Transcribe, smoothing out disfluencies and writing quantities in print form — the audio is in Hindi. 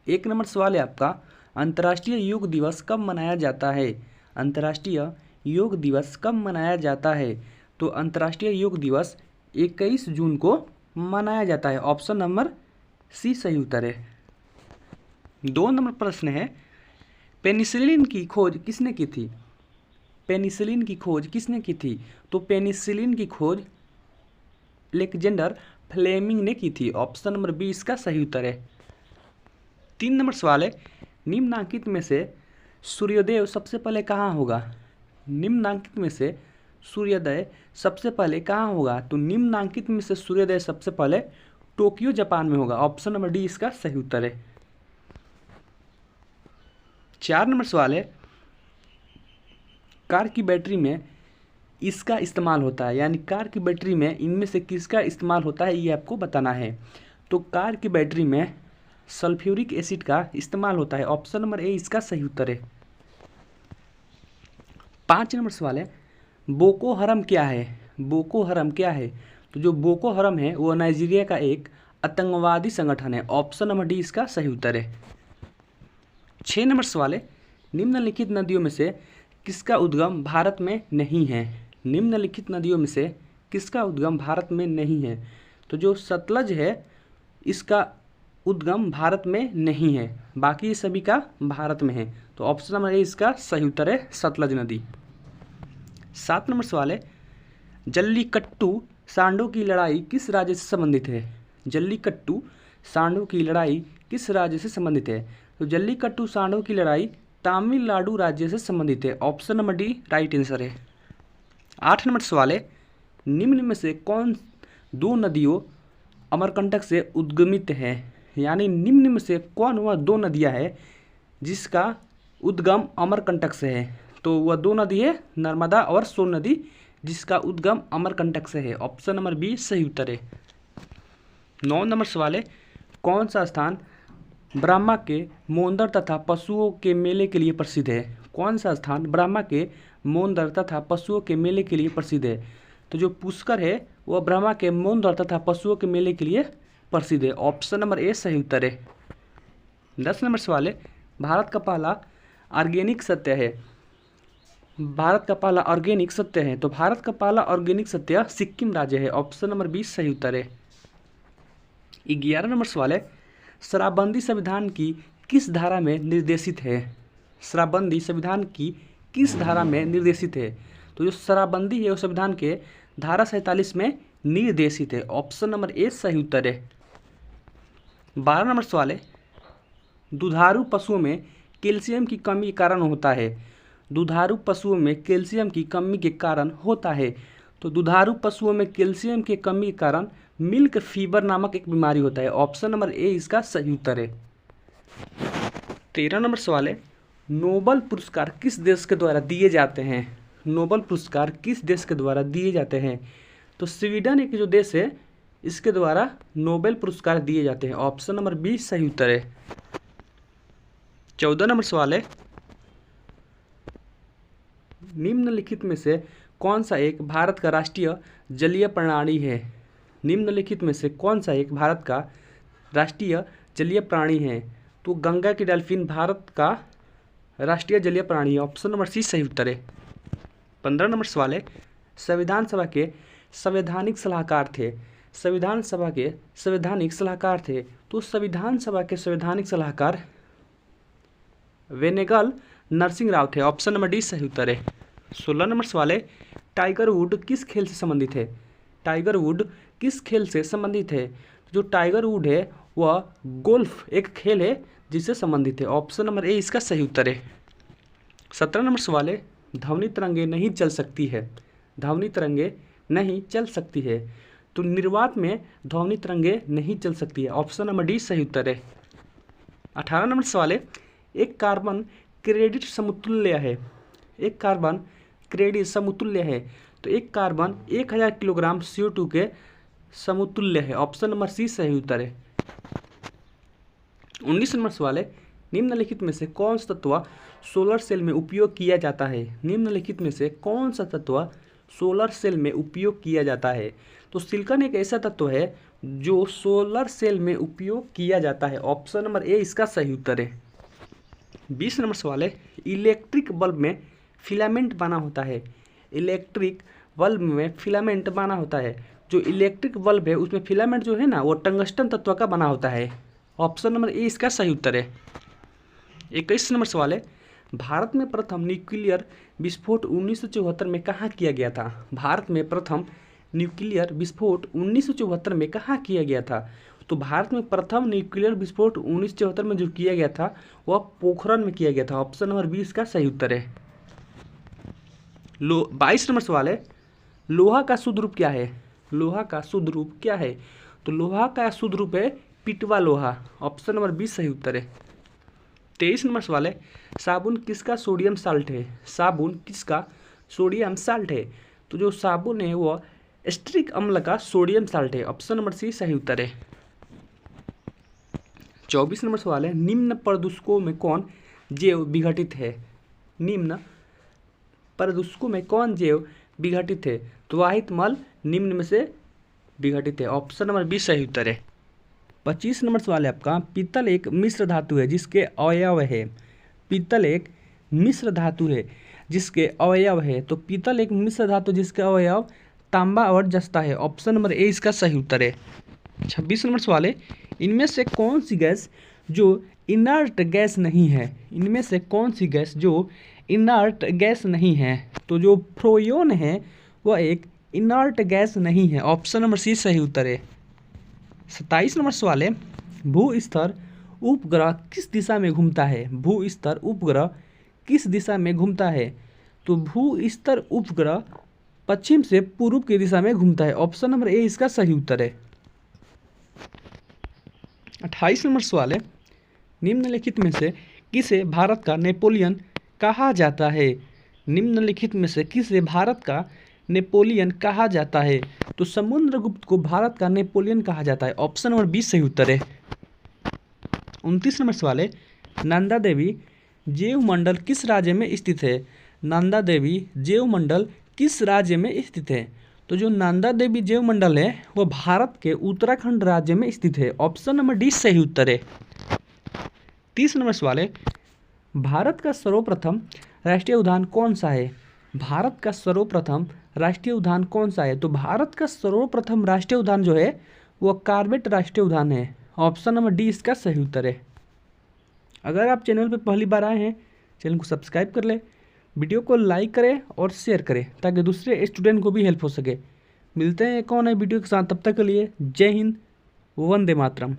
एक नंबर सवाल है आपका, अंतर्राष्ट्रीय योग दिवस कब मनाया जाता है? अंतर्राष्ट्रीय योग दिवस कब मनाया जाता है? तो अंतर्राष्ट्रीय योग दिवस 21 जून को मनाया जाता है। ऑप्शन नंबर सी सही उत्तर है। 2 नंबर प्रश्न है, पेनिसिलिन की खोज किसने की थी? पेनिसिलिन की खोज किसने की थी? तो पेनिसिलिन की खोज अलेक्जेंडर फ्लेमिंग ने की थी। ऑप्शन नंबर बी इसका सही उत्तर है। 3 नंबर सवाल है, निम्नांकित में से सूर्योदय सबसे पहले कहाँ होगा? निम्नांकित में से सूर्योदय सबसे पहले कहाँ होगा? तो निम्नांकित में से सूर्योदय सबसे पहले टोक्यो जापान में होगा। ऑप्शन नंबर डी इसका सही उत्तर है। 4 नंबर सवाल है, कार की बैटरी में इसका इस्तेमाल होता है, यानी कार की बैटरी में इनमें से किसका इस्तेमाल होता है ये आपको बताना है। तो कार की बैटरी में सल्फ्यूरिक एसिड का इस्तेमाल होता है। ऑप्शन नंबर ए इसका सही उत्तर है। 5 नंबर सवाल है, बोको हरम क्या है? बोको हरम क्या है? तो जो बोको हरम है वो नाइजीरिया का एक आतंकवादी संगठन है। ऑप्शन नंबर डी इसका सही उत्तर है। 6 नंबर सवाल है, निम्नलिखित नदियों में से किसका उद्गम भारत में नहीं है? निम्नलिखित नदियों में से किसका उद्गम भारत में नहीं है? तो जो सतलज है इसका उद्गम भारत में नहीं है, बाकी सभी का भारत में है। तो ऑप्शन नंबर ए इसका सही उत्तर है, सतलज नदी। 7 नंबर सवाल है, जल्लीकट्टू सांडों की लड़ाई किस राज्य से संबंधित है? जल्लीकट्टू सांडों की लड़ाई किस राज्य से संबंधित है? तो जल्लीकट्टू सांडों की लड़ाई तमिलनाडु राज्य से संबंधित है। Option number D right answer है। 8 नंबर सवाल है, निम्न में से कौन 2 नदियों अमरकंटक से उद्गमित है? यानी निम्न में से कौन वह 2 नदियां है जिसका उद्गम अमरकंटक से है? तो वह 2 नदी है नर्मदा और सोन नदी, जिसका उद्गम अमरकंटक से है। ऑप्शन नंबर बी सही उत्तर है। 9 नंबर सवाल है, कौन सा स्थान ब्रह्मा के मोंदर तथा पशुओं के मेले के लिए प्रसिद्ध है? कौन सा स्थान ब्रह्मा के मोंदर तथा पशुओं के मेले के लिए प्रसिद्ध है? तो जो पुष्कर है वह ब्रह्मा के मोंदर तथा पशुओं के मेले के लिए प्रसिद्ध है। ऑप्शन नंबर ए सही उत्तर है। 10 नंबर सवाल है, भारत का पहला ऑर्गेनिक सत्य है। भारत का पहला ऑर्गेनिक सत्य है, तो भारत का पहला ऑर्गेनिक सत्य सिक्किम राज्य है। ऑप्शन नंबर 20 सही उत्तर है। 11 नंबर सवाल है, शराबबंदी संविधान की किस धारा में निर्देशित है? शराबबंदी संविधान की किस धारा में निर्देशित है? तो जो शराबबंदी है वो संविधान के धारा 47 में निर्देशित है। ऑप्शन नंबर ए सही उत्तर है। 12 नंबर सवाल है, दुधारू पशुओं में कैल्शियम की कमी के कारण होता है। दुधारू पशुओं में कैल्शियम की कमी के कारण होता है। तो दुधारू पशुओं में कैल्शियम की कमी के कारण मिल्क फीवर नामक एक बीमारी होता है। ऑप्शन नंबर ए इसका सही उत्तर है। 13 नंबर सवाल है, नोबल पुरस्कार किस देश के द्वारा दिए जाते हैं? नोबल पुरस्कार किस देश के द्वारा दिए जाते हैं? तो स्वीडन एक जो देश है इसके द्वारा नोबेल पुरस्कार दिए जाते हैं। ऑप्शन नंबर बी सही उत्तर है। 14 नंबर सवाल है, निम्नलिखित में से कौन सा एक भारत का राष्ट्रीय जलीय प्राणी है? निम्नलिखित में से कौन सा एक भारत का राष्ट्रीय जलीय प्राणी है? तो गंगा की डॉल्फिन भारत का राष्ट्रीय जलीय प्राणी है। ऑप्शन नंबर सी सही उत्तर है। 15 नंबर सवाल है, संविधान सभा के संवैधानिक सलाहकार थे। संविधान सभा के संवैधानिक सलाहकार थे, तो संविधान सभा के संवैधानिक सलाहकार वेनेगल नरसिंह राव थे। ऑप्शन नंबर डी सही उत्तर है। 16 नंबर सवाल है, टाइगर वुड किस खेल से संबंधित है? टाइगर वुड किस खेल से संबंधित है? जो टाइगर वुड है वह गोल्फ एक खेल है जिससे संबंधित है। ऑप्शन नंबर ए इसका सही उत्तर है। 17 नंबर सवाल है, ध्वनि तरंगे नहीं चल सकती है। ध्वनि तरंगे नहीं चल सकती है, तो निर्वात में ध्वनि तरंगे नहीं चल सकती है। ऑप्शन नंबर डी सही उत्तर है। 18 नंबर सवाल है, एक कार्बन क्रेडिट समतुल्य है। एक कार्बन क्रेडिट समतुल्य है, तो एक कार्बन 1000 किलोग्राम CO2 के समतुल्य है। ऑप्शन नंबर सी सही उत्तर है। 19 नंबर सवाल है, निम्नलिखित में से कौन सा तत्व सोलर सेल में उपयोग किया जाता है? निम्नलिखित में से कौन सा तत्व सोलर सेल में उपयोग किया जाता है? तो सिलिकॉन एक ऐसा तत्व है जो सोलर सेल में उपयोग किया जाता है। ऑप्शन नंबर ए इसका सही उत्तर है। 20 नंबर सवाल है, इलेक्ट्रिक बल्ब में फिलामेंट बना होता है। इलेक्ट्रिक बल्ब में फिलामेंट बना होता है। जो इलेक्ट्रिक बल्ब है उसमें फिलामेंट जो है ना वो टंगस्टन तत्व का बना होता है। ऑप्शन नंबर ए इसका सही उत्तर है। 21 नंबर सवाल है, भारत में प्रथम न्यूक्लियर विस्फोट 1974 में कहाँ किया गया था। भारत में प्रथम न्यूक्लियर विस्फोट 1974 में कहाँ किया गया था। तो भारत में प्रथम न्यूक्लियर विस्फोट 1974 में जो किया गया था वह पोखरण में किया गया था। ऑप्शन नंबर 20 का सही उत्तर है। 22 नंबर सवाल है, लोहा का शुद्ध रूप क्या है। लोहा का शुद्ध रूप क्या है। तो लोहा का शुद्ध रूप है पिटवा लोहा। ऑप्शन नंबर 20 सही उत्तर है। 23 नंबर सवाल है, साबुन किसका सोडियम साल्ट है। साबुन किसका सोडियम साल्ट है। तो जो साबुन है वह एस्ट्रिक अम्ल का सोडियम साल्ट है। ऑप्शन नंबर सी सही उत्तर है। 24 नंबर सवाल है, निम्न प्रदूषकों में कौन जैव विघटित है। निम्न प्रदूषकों में कौन जैव विघटित है। तो वाहित मल निम्न में से विघटित है। ऑप्शन नंबर 20 सही उत्तर है। 25 नंबर सवाल है आपका, पीतल एक मिश्र धातु है जिसके अवयव है। पीतल एक मिश्र धातु है जिसके अवयव है। तो पीतल एक मिश्र धातु जिसके अवयव तांबा और जस्ता है। ऑप्शन नंबर ए इसका सही उत्तर है। 26 नंबर सवाल है, इनमें से कौन सी गैस जो इनर्ट गैस नहीं है। इनमें से कौन सी गैस जो इनर्ट गैस नहीं है। तो जो फ्रोयोन है वह एक इनर्ट गैस नहीं है। ऑप्शन नंबर सी सही उत्तर है। 27 नंबर सवाल है, भू स्तर उपग्रह किस दिशा में घूमता है। भू स्तर उपग्रह किस दिशा में घूमता है। तो भू स्तर उपग्रह पश्चिम से पूर्व की दिशा में घूमता है। ऑप्शन नंबर ए इसका सही उत्तर है। 28 नंबर सवाल है, निम्नलिखित में से किसे भारत का नेपोलियन कहा जाता है। निम्नलिखित में से किसे भारत का नेपोलियन कहा जाता है। तो समुद्रगुप्त को भारत का नेपोलियन कहा जाता है। ऑप्शन नंबर 20 सही उत्तर है। 29 नंबर सवाल है, नंदा देवी जैवमंडल किस राज्य में स्थित है। नंदा देवी जैवमंडल किस राज्य में स्थित है। तो जो नंदा देवी जैवमंडल है वह भारत के उत्तराखंड राज्य में स्थित है। ऑप्शन नंबर डी सही उत्तर है। 30 नंबर सवाल है, भारत का सर्वप्रथम राष्ट्रीय उद्यान कौन सा है। भारत का सर्वप्रथम राष्ट्रीय उद्यान कौन सा है। तो भारत का सर्वप्रथम राष्ट्रीय उद्यान जो है वह कॉर्बेट राष्ट्रीय उद्यान है। ऑप्शन नंबर डी इसका सही उत्तर है। अगर आप चैनल पर पहली बार आए हैं चैनल को सब्सक्राइब कर ले, वीडियो को लाइक करें और शेयर करें ताकि दूसरे स्टूडेंट को भी हेल्प हो सके। मिलते हैं एक और नए वीडियो के साथ, तब तक के लिए जय हिंद, वंदे मातरम।